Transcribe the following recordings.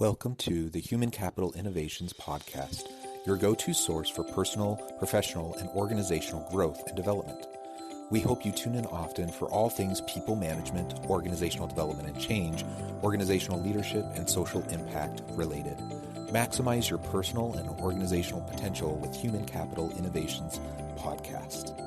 Welcome to the Human Capital Innovations Podcast, your go-to source for personal, professional, and organizational growth and development. We hope you tune in often for all things people management, organizational development and change, organizational leadership, and social impact related. Maximize your personal and organizational potential with Human Capital Innovations Podcast.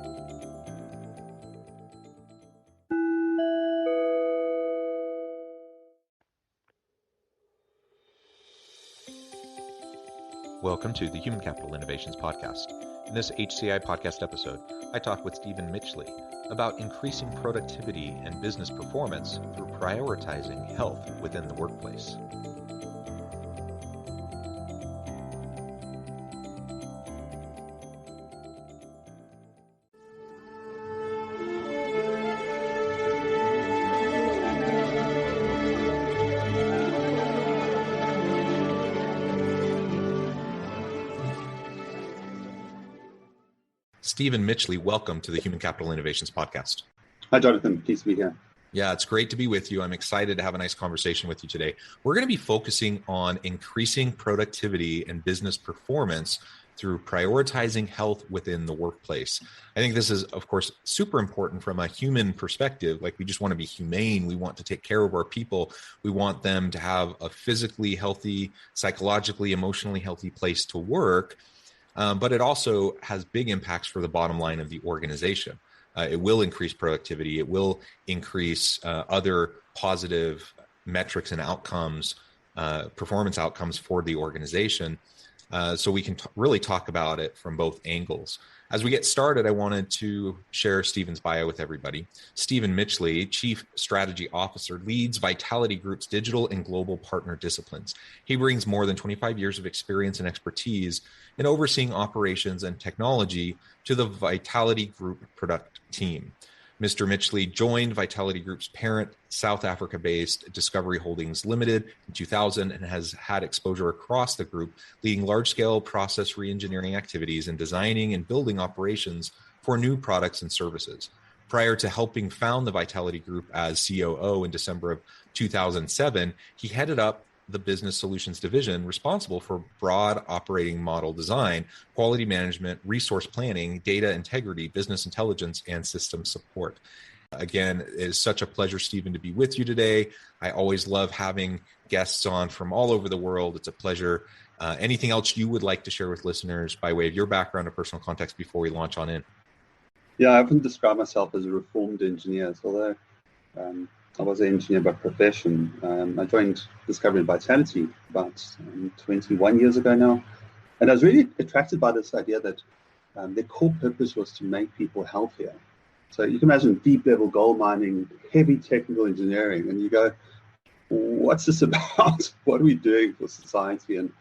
Welcome to the Human Capital Innovations Podcast. In this HCI podcast episode, I talk with Stephen Mitchley about increasing productivity and business performance through prioritizing health within the workplace. Stephen Mitchley, welcome to the Human Capital Innovations Podcast. Hi, Jonathan. Pleased to be here. Yeah, it's great to be with you. I'm excited to have a nice conversation with you today. We're going to be focusing on increasing productivity and business performance through prioritizing health within the workplace. I think this is, of course, super important from a human perspective. Like, we just want to be humane. We want to take care of our people. We want them to have a physically healthy, psychologically, emotionally healthy place to work. But it also has big impacts for the bottom line of the organization. It will increase productivity. It will increase other positive metrics and outcomes, performance outcomes for the organization. So we can really talk about it from both angles. As we get started, I wanted to share Stephen's bio with everybody. Stephen Mitchley, Chief Strategy Officer, leads Vitality Group's digital and global partner disciplines. He brings more than 25 years of experience and expertise in overseeing operations and technology to the Vitality Group product team. Mr. Mitchley joined Vitality Group's parent, South Africa-based Discovery Holdings Limited in 2000 and has had exposure across the group, leading large-scale process re-engineering activities and designing and building operations for new products and services. Prior to helping found the Vitality Group as COO in December of 2007, he headed up the Business Solutions Division, responsible for broad operating model design, quality management, resource planning, data integrity, business intelligence, and system support. Again, it is such a pleasure, Stephen, to be with you today. I always love having guests on from all over the world. It's a pleasure. Anything else you would like to share with listeners by way of your background or personal context before we launch on in? Yeah, I often describe myself as a reformed engineer, although I was an engineer by profession. I joined Discovery and Vitality about 21 years ago now. And I was really attracted by this idea that their core purpose was to make people healthier. So you can imagine deep level gold mining, heavy technical engineering, and you go, what's this about? What are we doing for society? And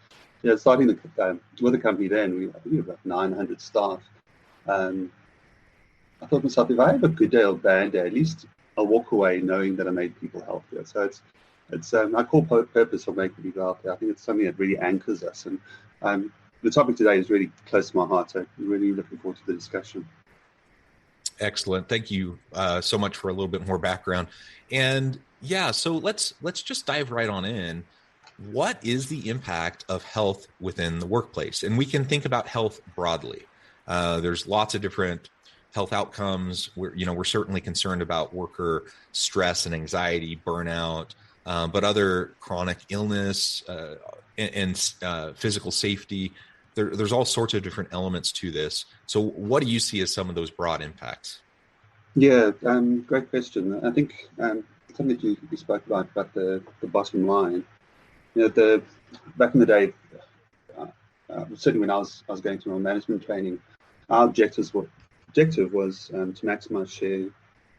starting with the company then, I think we were about 900 staff. I thought to myself, if I have a good day or bad day, at least I'll walk away knowing that I made people healthier. So it's my core purpose of making people healthier. I think it's something that really anchors us. And the topic today is really close to my heart. So I'm really looking forward to the discussion. Excellent. Thank you so much for a little bit more background. And yeah, so let's just dive right on in. What is the impact of health within the workplace? And we can think about health broadly. There's lots of different health outcomes. We're certainly concerned about worker stress and anxiety, burnout, but other chronic illness and physical safety. There's all sorts of different elements to this. So what do you see as some of those broad impacts? Yeah, great question. I think something that you spoke about the bottom line. Back in the day, certainly when I was going through my management training, our objective was to maximize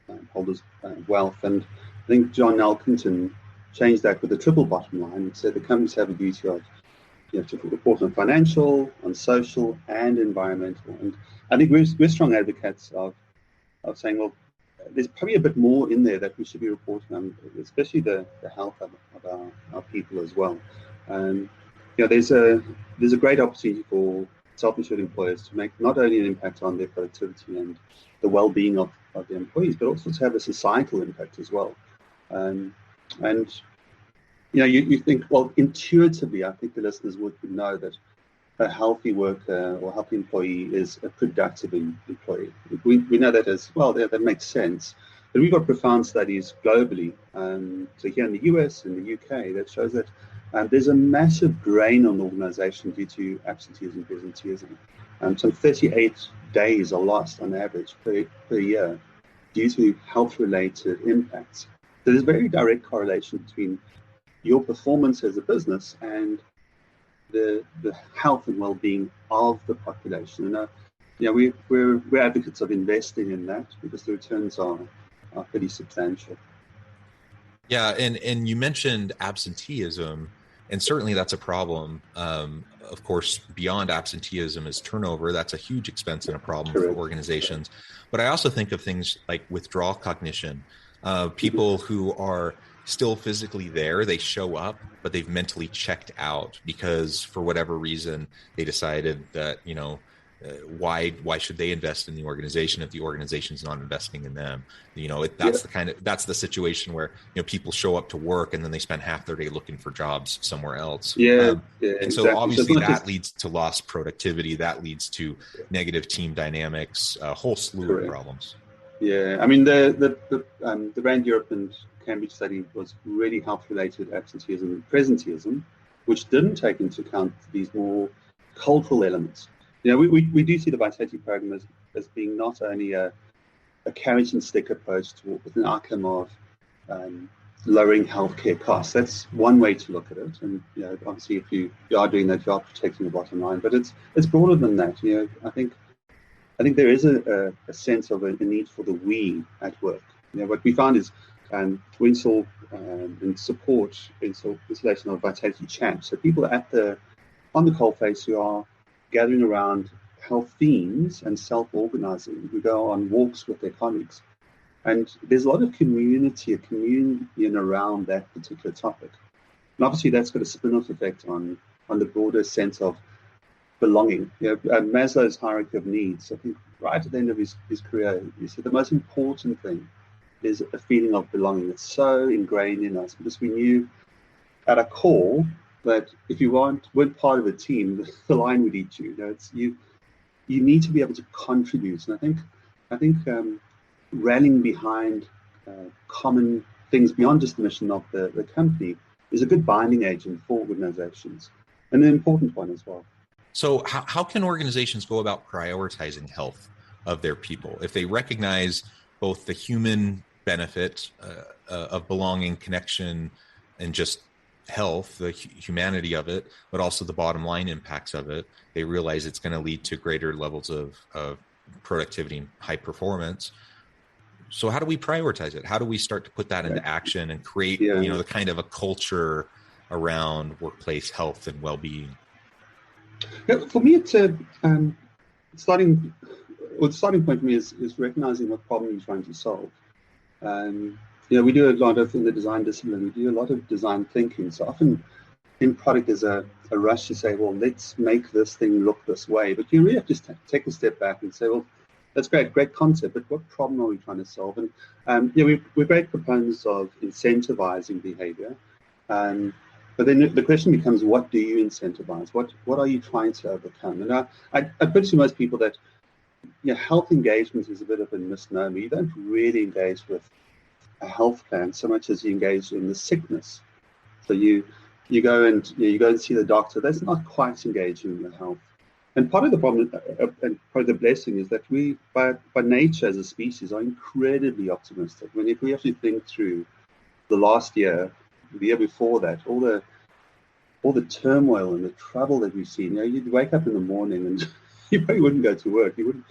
shareholders' wealth. And I think John Elkington changed that with a triple bottom line and said the companies have a duty of to report on financial, on social, and environmental. And I think we're strong advocates of saying, well, there's probably a bit more in there that we should be reporting on, especially the health of our people as well. There's a great opportunity for self-insured employers to make not only an impact on their productivity and the well-being of the employees, but also to have a societal impact as well. And you think, well, intuitively, I think the listeners would know that a healthy worker or healthy employee is a productive employee. We know that as well. That makes sense. But we've got profound studies globally. So here in the US and the UK, that shows that there's a massive drain on the organization due to absenteeism, presenteeism. Some 38 days are lost on average per year due to health-related impacts. So there's a very direct correlation between your performance as a business and the health and well-being of the population. And we're advocates of investing in that because the returns are pretty substantial. Yeah, and you mentioned absenteeism, and certainly that's a problem. Of course, beyond absenteeism is turnover. That's a huge expense and a problem for organizations. But I also think of things like withdrawal cognition. People who are still physically there, they show up, but they've mentally checked out because for whatever reason they decided that, why should they invest in the organization if the organization's not investing in them? That's the situation where people show up to work and then they spend half their day looking for jobs somewhere else. And exactly. so obviously that leads to lost productivity, that leads to negative team dynamics, a whole slew of problems. Yeah, I mean the Rand Europe and Cambridge study was really health-related absenteeism and presenteeism, which didn't take into account these more cultural elements. We do see the Vitality program as being not only a carrot and stick approach with an outcome of lowering healthcare costs. That's one way to look at it, and obviously if you are doing that, you are protecting the bottom line. But it's broader than that. I think there is a sense of a need for the we at work. What we found is we install and support installation of Vitality Champs. So people on the coalface who are gathering around health themes and self-organizing, who go on walks with their colleagues. And there's a lot of communion around that particular topic. And obviously that's got a spin-off effect on the broader sense of belonging. Maslow's hierarchy of needs, I think right at the end of his career, he said the most important thing is a feeling of belonging. It's so ingrained in us because we knew at our core that if you weren't part of a team, the line would eat you. You need to be able to contribute. And I think rallying behind common things beyond just the mission of the company is a good binding agent for organizations, and an important one as well. So how can organizations go about prioritizing health of their people if they recognize both the human benefit of belonging, connection, and just health, the humanity of it, but also the bottom line impacts of it? They realize it's going to lead to greater levels of productivity and high performance. So how do we prioritize it? How do we start to put that into action and create, the kind of a culture around workplace health and well-being? For me, it's the starting point for me is recognizing what problem you're trying to solve. We do a lot of, in the design discipline, we do a lot of design thinking. So often in product there's a rush to say, well, let's make this thing look this way. But you really have to take a step back and say, well, that's great concept, but what problem are we trying to solve? And we're great proponents of incentivizing behavior. But then the question becomes, what do you incentivize? What are you trying to overcome? And I put it to most people that health engagement is a bit of a misnomer. You don't really engage with a health plan so much as you engage in the sickness. So you go and see the doctor. That's not quite engaging in your health. And part of the problem and part of the blessing is that we, by nature as a species, are incredibly optimistic. When if we actually think through the last year, the year before that, all the turmoil and the trouble that we've seen, you'd wake up in the morning and you probably wouldn't go to work. You'd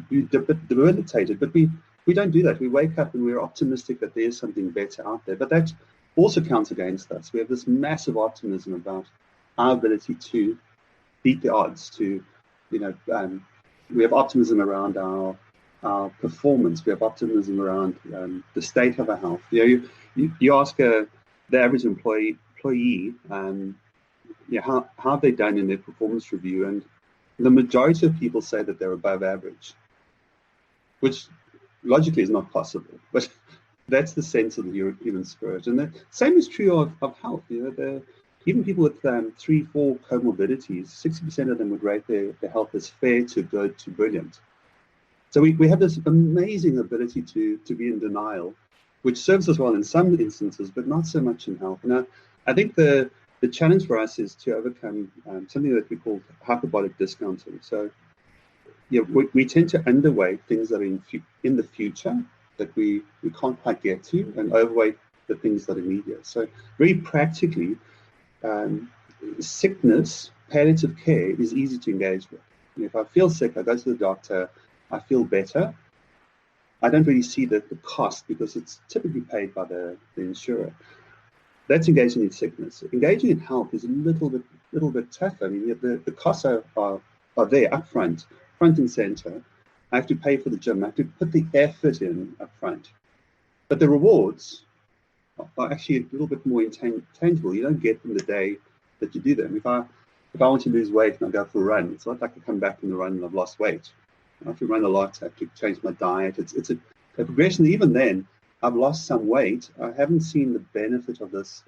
be debilitated. But we don't do that. We wake up and we're optimistic that there's something better out there. But that also counts against us. We have this massive optimism about our ability to beat the odds. We have optimism around our performance. We have optimism around the state of our health. You ask the average employee, how have they done in their performance review? And the majority of people say that they're above average, which logically is not possible. But that's the sense of the human spirit. And the same is true of health. Even people with 3-4 comorbidities, 60% of them would rate their health as fair to good to brilliant. So we have this amazing ability to be in denial, which serves us well in some instances, but not so much in health. And I think the challenge for us is to overcome something that we call hyperbolic discounting. So we tend to underweight things that are in the future that we can't quite get to, and overweight the things that are immediate. So very practically, sickness, palliative care is easy to engage with. If I feel sick, I go to the doctor, I feel better. I don't really see the cost because it's typically paid by the insurer. That's engaging in sickness. Engaging in health is a little bit tougher. I mean, the costs are there up front and center. I have to pay for the gym. I have to put the effort in up front. But the rewards are actually a little bit more tangible. You don't get them the day that you do them. If I want to lose weight and I go for a run, it's not like I come back from the run and I've lost weight. I have to run a lot. I have to change my diet. It's a progression. Even then, I've lost some weight. I haven't seen the benefit of this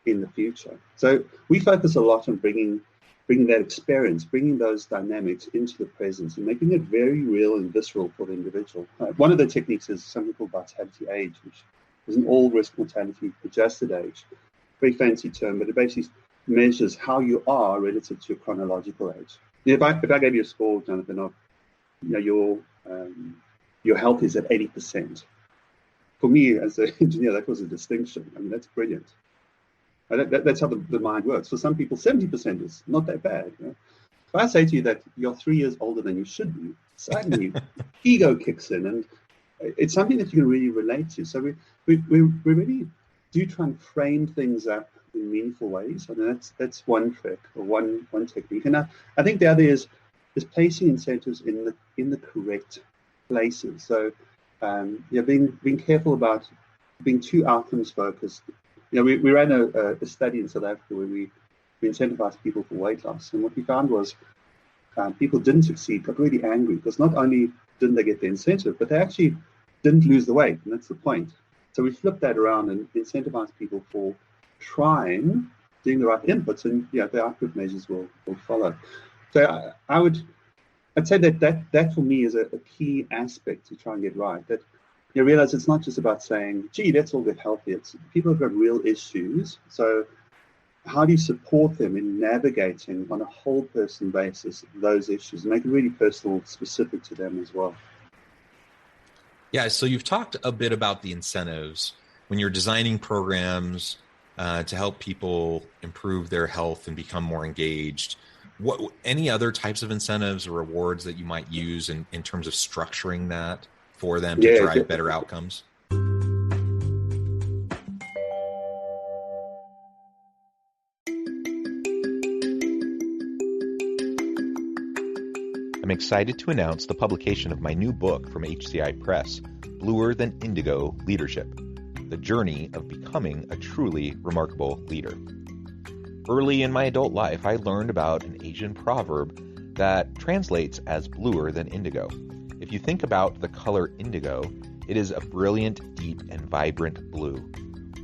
in the future. So we focus a lot on bringing that experience, bringing those dynamics into the present and making it very real and visceral for the individual. One of the techniques is something called vitality age, which is an all-risk mortality adjusted age. Very fancy term, but it basically measures how you are relative to your chronological age. If I gave you a score, Jonathan, of your health is at 80%. For me, as an engineer, that was a distinction. I mean, that's brilliant. That's how the mind works. For some people, 70% is not that bad. If I say to you that you're 3 years older than you should be, suddenly ego kicks in, and it's something that you can really relate to. So we really do try and frame things up in meaningful ways. I mean, that's one trick or one technique. And I think the other is placing incentives in the correct places. So being careful about being too outcomes focused. We ran a study in South Africa where we incentivized people for weight loss, and what we found was people didn't succeed, got really angry because not only didn't they get the incentive, but they actually didn't lose the weight, and that's the point. So we flipped that around and incentivized people for trying, doing the right inputs, and the output measures will follow. So I'd say that for me is a key aspect to try and get right. That you realize it's not just about saying, gee, let's all get healthy. It's people have got real issues. So how do you support them in navigating on a whole person basis those issues and make it really personal, specific to them as well? Yeah, so you've talked a bit about the incentives when you're designing programs to help people improve their health and become more engaged. What any other types of incentives or rewards that you might use in terms of structuring that for them to drive better outcomes? I'm excited to announce the publication of my new book from HCI Press, Bluer Than Indigo Leadership, The Journey of Becoming a Truly Remarkable Leader. Early in my adult life, I learned about an Asian proverb that translates as bluer than indigo. If you think about the color indigo, it is a brilliant, deep, and vibrant blue,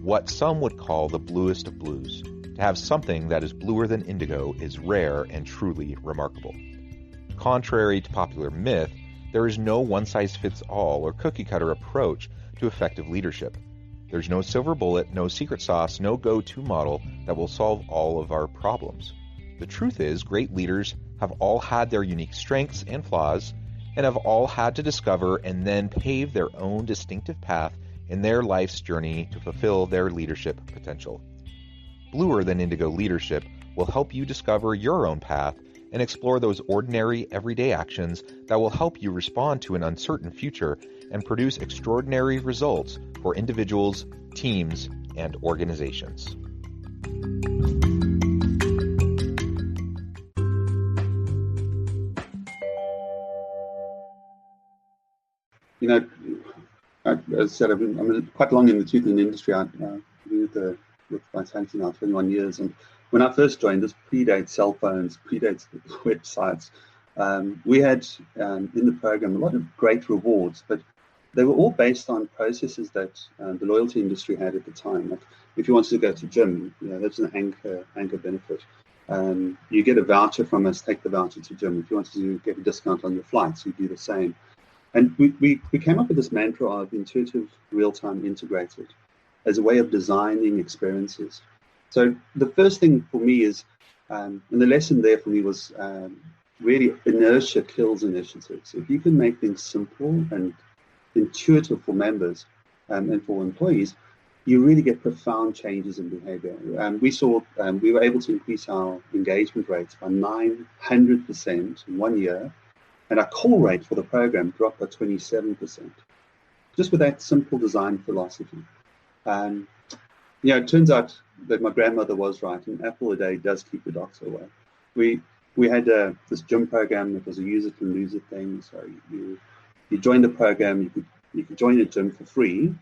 what some would call the bluest of blues. To have something that is bluer than indigo is rare and truly remarkable. Contrary to popular myth, there is no one-size-fits-all or cookie-cutter approach to effective leadership. There's no silver bullet, no secret sauce, no go-to model that will solve all of our problems. The truth is, great leaders have all had their unique strengths and flaws, and have all had to discover and then pave their own distinctive path in their life's journey to fulfill their leadership potential. Bluer Than Indigo Leadership will help you discover your own path and explore those ordinary, everyday actions that will help you respond to an uncertain future and produce extraordinary results for individuals, teams, and organizations. As I said, I'm quite long in the tutoring industry. I've been with Vitality now 21 years, and when I first joined, this predates cell phones, predates websites. We had in the program a lot of great rewards, but they were all based on processes that the loyalty industry had at the time. Like if you wanted to go to gym, that's an anchor benefit. You get a voucher from us, take the voucher to gym. If you wanted to get a discount on your flights, you do the same. And we came up with this mantra of intuitive, real-time, integrated as a way of designing experiences. So the first thing for me is, and the lesson there for me was really inertia kills initiatives. If you can make things simple and intuitive for members and for employees, you really get profound changes in behavior. We were able to increase our engagement rates by 900% in 1 year, and our call rate for the program dropped by 27%, just with that simple design philosophy. It turns out that my grandmother was right, and apple a day does keep the doctor away. We had this gym program that was a use it and lose it thing. So you joined the program, you could join a gym for free,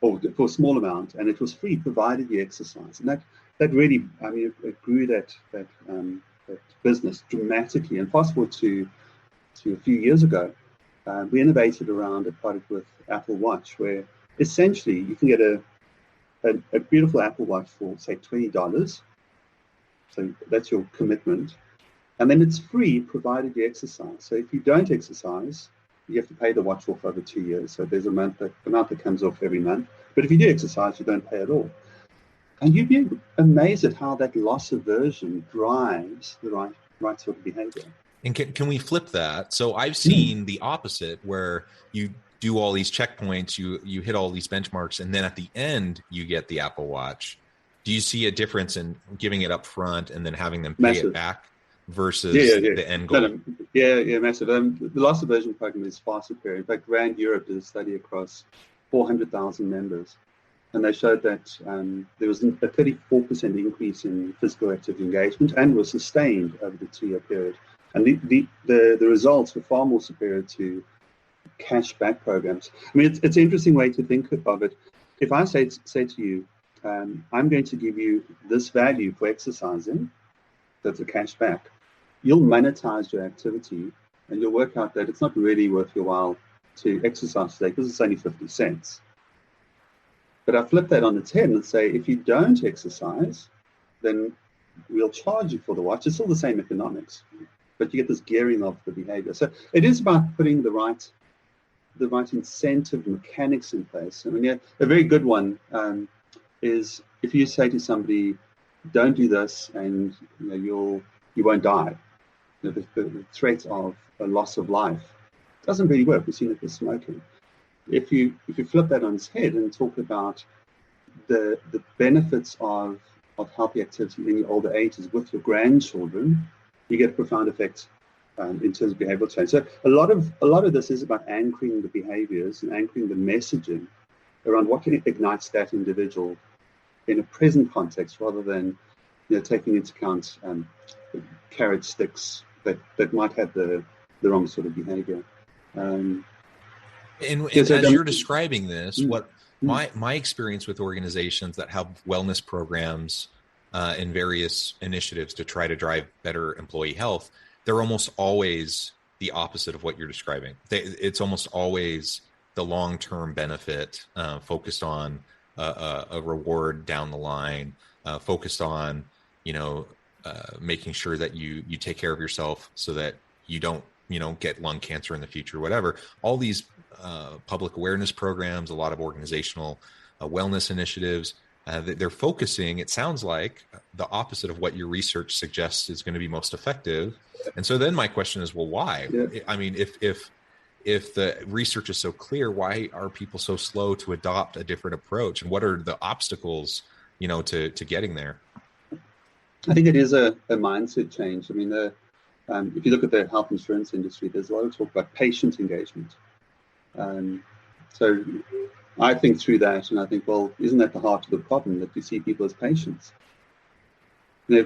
or for a small amount, and it was free provided you exercise. And that really, it grew that business dramatically. And fast forward to a few years ago, we innovated around a product with Apple Watch, where essentially you can get a beautiful Apple Watch for, say, $20. So that's your commitment. And then it's free provided you exercise. So if you don't exercise, you have to pay the watch off over 2 years. So there's amount that comes off every month. But if you do exercise, you don't pay at all. And you'd be amazed at how that loss aversion drives the right sort of behavior. And can we flip that? So I've seen the opposite, where you do all these checkpoints, you hit all these benchmarks, and then at the end you get the Apple Watch. Do you see a difference in giving it up front and then having them pay it back versus the end goal? Yeah, massive. The loss aversion program is far superior. In fact, Rand Europe did a study across 400,000 members, and they showed that there was a 34% increase in physical activity engagement and was sustained over the 2-year period. And the results were far more superior to cashback programs. I mean, it's an interesting way to think of it. If I say to you, I'm going to give you this value for exercising, that's a cashback, you'll monetize your activity and you'll work out that it's not really worth your while to exercise today because it's only 50 cents. But I flip that on its head and say, if you don't exercise, then we'll charge you for the watch. It's still the same economics, but you get this gearing of the behavior. So it is about putting the right incentive mechanics in place. I mean, a very good one is if you say to somebody, don't do this and you won't die. The threat of a loss of life doesn't really work. We've seen it with smoking. If you flip that on its head and talk about the benefits of healthy activity in your older ages with your grandchildren, you get a profound effect in terms of behavioral change. So a lot of this is about anchoring the behaviors and anchoring the messaging around what ignites that individual in a present context, rather than taking into account carrot sticks that might have the wrong sort of behavior. And as you're describing this, what my experience with organizations that have wellness programs and various initiatives to try to drive better employee health, they're almost always the opposite of what you're describing. It's almost always the long-term benefit focused on a reward down the line, focused on making sure that you take care of yourself so that you don't get lung cancer in the future, whatever. All these public awareness programs, a lot of organizational wellness initiatives, they're focusing, it sounds like, the opposite of what your research suggests is going to be most effective. And so then my question is, well, why? Yeah. I mean, if the research is so clear, why are people so slow to adopt a different approach? And what are the obstacles, to getting there? I think it is a mindset change. I mean, if you look at the health insurance industry, there's a lot of talk about patient engagement. So I think through that, and I think, well, isn't that the heart of the problem, that we see people as patients? The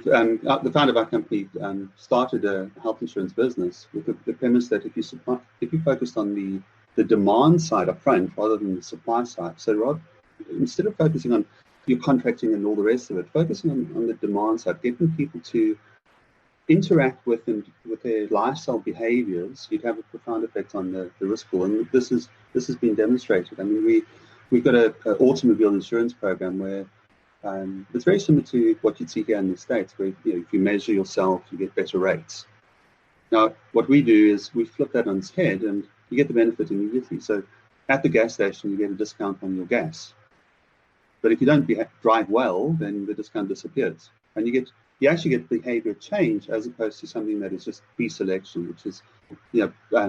founder of our company started a health insurance business with the premise that if you focused on the demand side up front rather than the supply side, so instead of focusing on your contracting and all the rest of it, focusing on the demand side, getting people to interact with their lifestyle behaviors, you'd have a profound effect on the risk pool. And this has been demonstrated. I mean, we've got an automobile insurance program where it's very similar to what you'd see here in the States, where if you measure yourself, you get better rates. Now, what we do is we flip that on its head, and you get the benefit immediately. So at the gas station, you get a discount on your gas. But if you don't drive well, then the discount disappears, and you actually get behavior change as opposed to something that is just pre-selection, which is,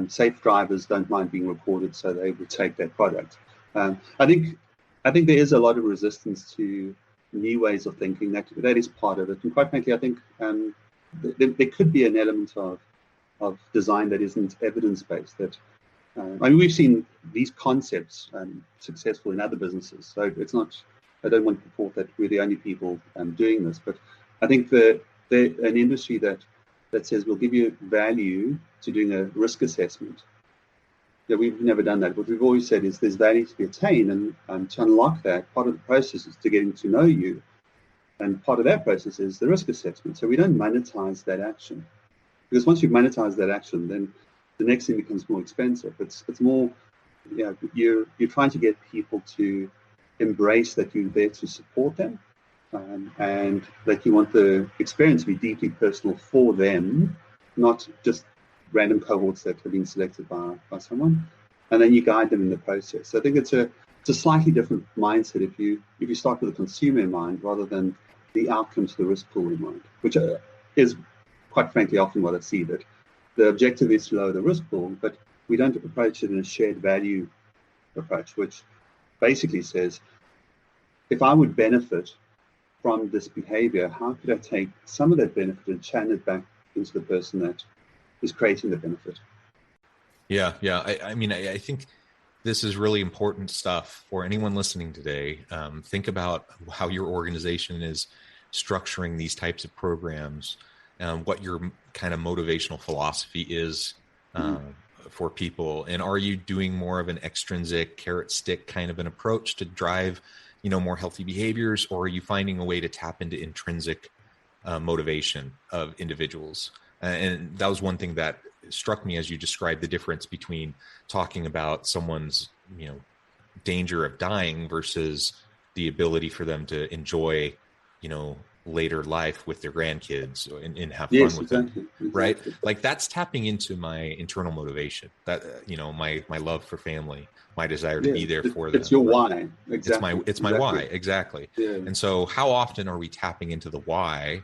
safe drivers don't mind being recorded, so they will take that product. I think there is a lot of resistance to new ways of thinking. That is part of it, and quite frankly, I think there could be an element of design that isn't evidence-based. That we've seen these concepts successful in other businesses, so it's not. I don't want to purport that we're the only people doing this, but I think that an industry that says we'll give you value to doing a risk assessment. We've never done that. What we've always said is there's value to be attained, and to unlock that, part of the process is to getting to know you, and part of that process is the risk assessment. So we don't monetize that action, because once you've monetized that action, then the next thing becomes more expensive. It's more, you're trying to get people to embrace that you're there to support them. And that you want the experience to be deeply personal for them, not just random cohorts that have been selected by someone, and then you guide them in the process. So I think it's a slightly different mindset if you start with the consumer in mind rather than the outcome to the risk pool in mind, which is quite frankly often what I see, that the objective is to lower the risk pool, but we don't approach it in a shared value approach, which basically says, if I would benefit from this behavior, how could I take some of that benefit and channel it back into the person that is creating the benefit? Yeah. I think this is really important stuff for anyone listening today. Think about how your organization is structuring these types of programs, what your kind of motivational philosophy is for people. And are you doing more of an extrinsic carrot stick kind of an approach to drive more healthy behaviors, or are you finding a way to tap into intrinsic motivation of individuals? And that was one thing that struck me as you described the difference between talking about someone's, danger of dying versus the ability for them to enjoy, later life with their grandkids and have fun with them, right? Like that's tapping into my internal motivation, that, my love for family, my desire to be there for them. It's your why. Exactly. It's my why. Exactly. Yeah. And so how often are we tapping into the why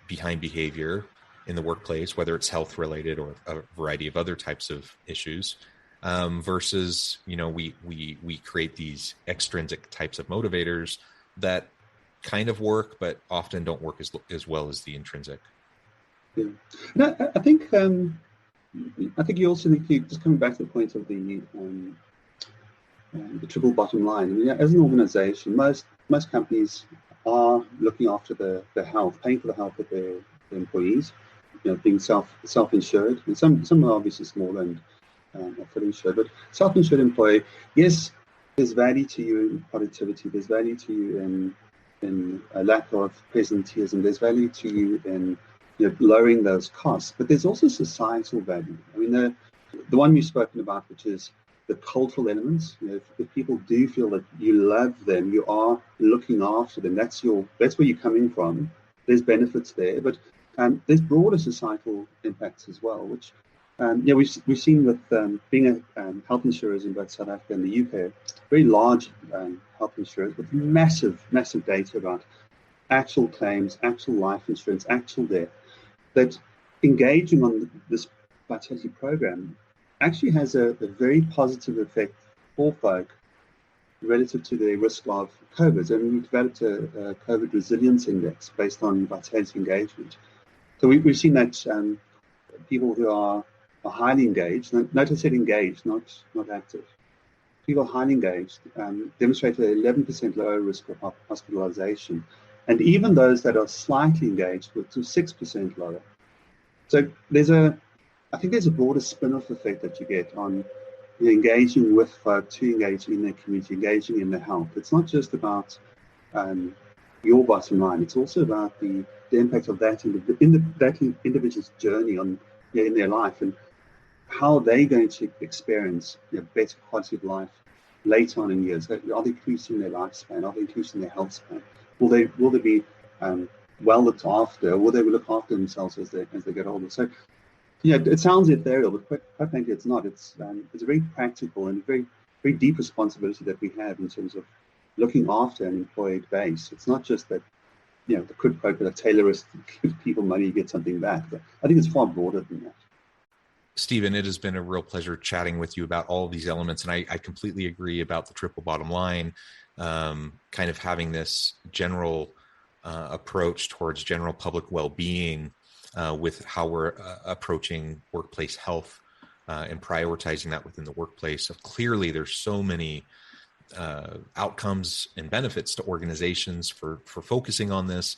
behind behavior in the workplace, whether it's health related or a variety of other types of issues, versus, we create these extrinsic types of motivators that kind of work, but often don't work as well as the intrinsic. Yeah. No, I think you also need to, just coming back to the point of the triple bottom line. I mean, as an organization, most companies are looking after their health, paying for the health of their employees, being self-insured. And some are obviously smaller and are fully insured, but self-insured employee, yes, there's value to you in productivity, there's value to you in a lack of presenteeism, there's value to you in lowering those costs, but there's also societal value. I mean, the one we've spoken about, which is the cultural elements. If people do feel that you love them, you are looking after them, that's where you're coming from. There's benefits there, but there's broader societal impacts as well, which we've seen with being health insurers in both South Africa and the UK, very large health insurers with massive data about actual claims, actual life insurance, actual death, that engaging on this vitality program actually has a very positive effect for folk relative to their risk of COVID. And we developed a COVID resilience index based on vitality engagement. So we've seen that people who are highly engaged, notice it engaged, not active. People highly engaged demonstrate an 11% lower risk of hospitalization. And even those that are slightly engaged were to 6% lower. So I think there's a broader spin-off effect that you get on engaging with folk, to engaging in their community, engaging in their health. It's not just about your bottom line. It's also about the the impact of that in that individual's journey on in their life, and how they're going to experience better quality of life later on in years. Are they increasing their lifespan? Are they increasing their health span? Will they be well looked after? Will they look after themselves as they get older? So, it sounds ethereal, but quite frankly, it's not. It's a very practical and very, very deep responsibility that we have in terms of looking after an employed base. It's not just that, the quid pro quo, that Taylorist, give people money, you get something back. But I think it's far broader than that. Stephen, it has been a real pleasure chatting with you about all of these elements. And I completely agree about the triple bottom line, kind of having this general approach towards general public well-being with how we're approaching workplace health and prioritizing that within the workplace. So clearly, there's so many outcomes and benefits to organizations for focusing on this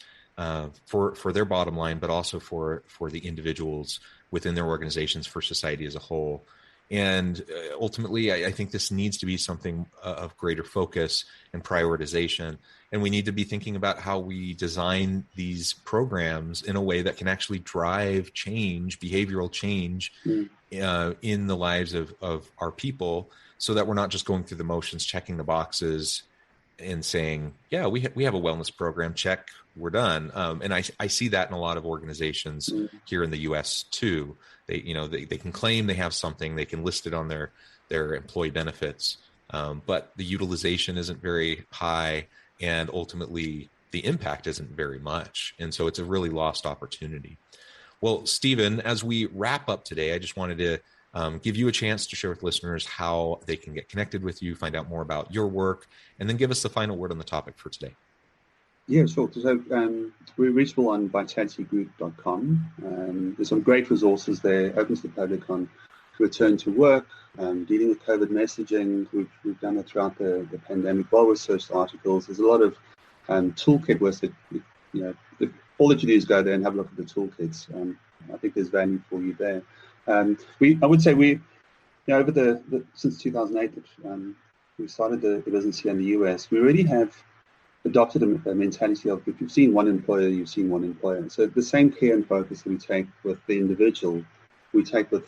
for their bottom line, but also for the individuals within their organizations, for society as a whole. And ultimately, I think this needs to be something of greater focus and prioritization. And we need to be thinking about how we design these programs in a way that can actually drive change, behavioral change in the lives of our people, so that we're not just going through the motions, checking the boxes and saying, yeah, we have a wellness program, check, we're done. And I see that in a lot of organizations here in the US too. They can claim they have something, they can list it on their employee benefits, but the utilization isn't very high, and ultimately the impact isn't very much. And so it's a really lost opportunity. Well, Stephen, as we wrap up today, I just wanted to give you a chance to share with listeners how they can get connected with you, find out more about your work, and then give us the final word on the topic for today. Yeah, sure. So we're reachable on vitalitygroup.com. There's some great resources there, open to the public, on return to work, dealing with COVID messaging. We've done it throughout the pandemic, well-researched articles. There's a lot of toolkit work that, all that you do is go there and have a look at the toolkits. I think there's value for you there. I would say over since 2008 that we started the business here in the US, we really have adopted a mentality of, if you've seen one employer, you've seen one employer. So the same care and focus that we take with the individual, we take with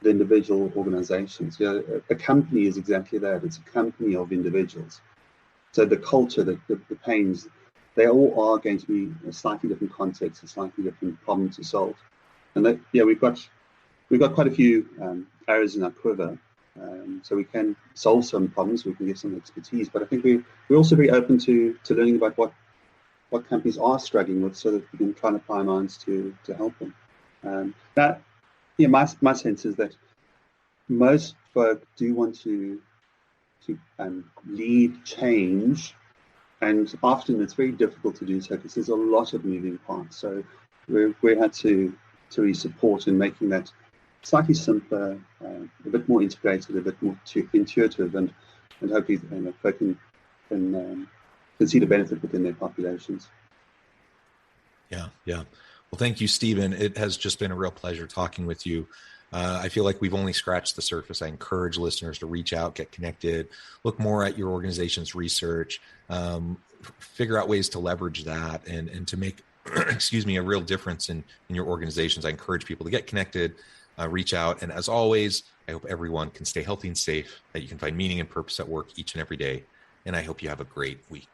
the individual organizations. A company is exactly that. It's a company of individuals. So the culture, the pains, they all are going to be a slightly different context, a slightly different problem to solve. And we've got quite a few arrows in our quiver. So we can solve some problems, we can give some expertise, but I think we're also very open to learning about what companies are struggling with, so that we can try and apply minds to help them. My sense is that most folk do want to lead change, and often it's very difficult to do so because there's a lot of moving parts. So we had to really support in making that slightly simpler, a bit more integrated, a bit more intuitive, and hopefully folk can see the benefit within their populations. Yeah. Well, thank you, Stephen. It has just been a real pleasure talking with you. I feel like we've only scratched the surface. I encourage listeners to reach out, get connected, look more at your organization's research, figure out ways to leverage that and to make, a real difference in your organizations. I encourage people to get connected, reach out. And as always, I hope everyone can stay healthy and safe, that you can find meaning and purpose at work each and every day. And I hope you have a great week.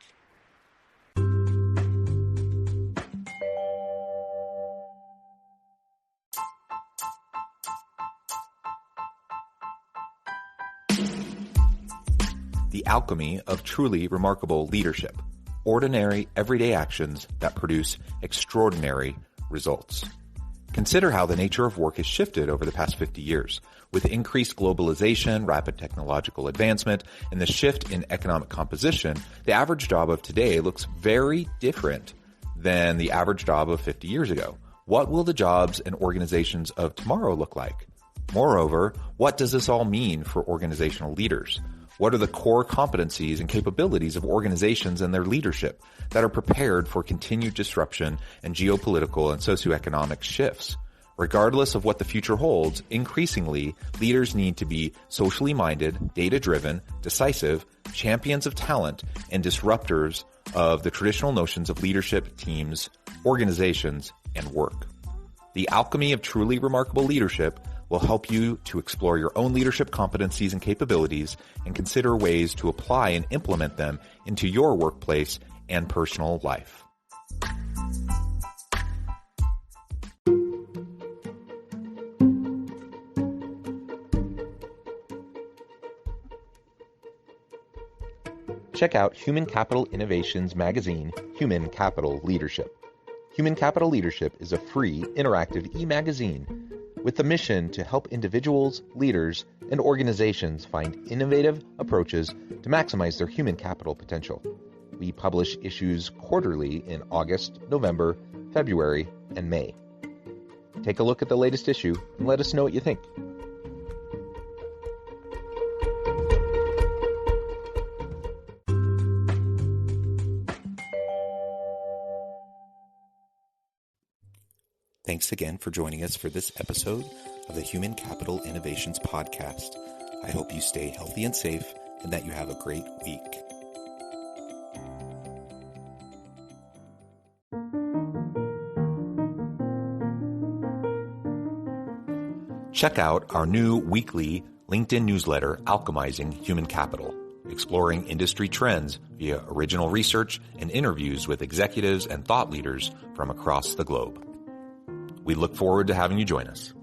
The alchemy of truly remarkable leadership. Ordinary, everyday actions that produce extraordinary results. Consider how the nature of work has shifted over the past 50 years. With increased globalization, rapid technological advancement, and the shift in economic composition, the average job of today looks very different than the average job of 50 years ago. What will the jobs and organizations of tomorrow look like? Moreover, what does this all mean for organizational leaders? What are the core competencies and capabilities of organizations and their leadership that are prepared for continued disruption and geopolitical and socioeconomic shifts? Regardless of what the future holds, increasingly, leaders need to be socially minded, data-driven, decisive, champions of talent, and disruptors of the traditional notions of leadership, teams, organizations, and work. The Alchemy of Truly Remarkable Leadership will help you to explore your own leadership competencies and capabilities and consider ways to apply and implement them into your workplace and personal life. Check out Human Capital Innovations magazine, Human Capital Leadership. Human Capital Leadership is a free, interactive e-magazine with the mission to help individuals, leaders, and organizations find innovative approaches to maximize their human capital potential. We publish issues quarterly in August, November, February, and May. Take a look at the latest issue and let us know what you think. Thanks again for joining us for this episode of the Human Capital Innovations Podcast. I hope you stay healthy and safe and that you have a great week. Check out our new weekly LinkedIn newsletter, Alchemizing Human Capital, exploring industry trends via original research and interviews with executives and thought leaders from across the globe. We look forward to having you join us.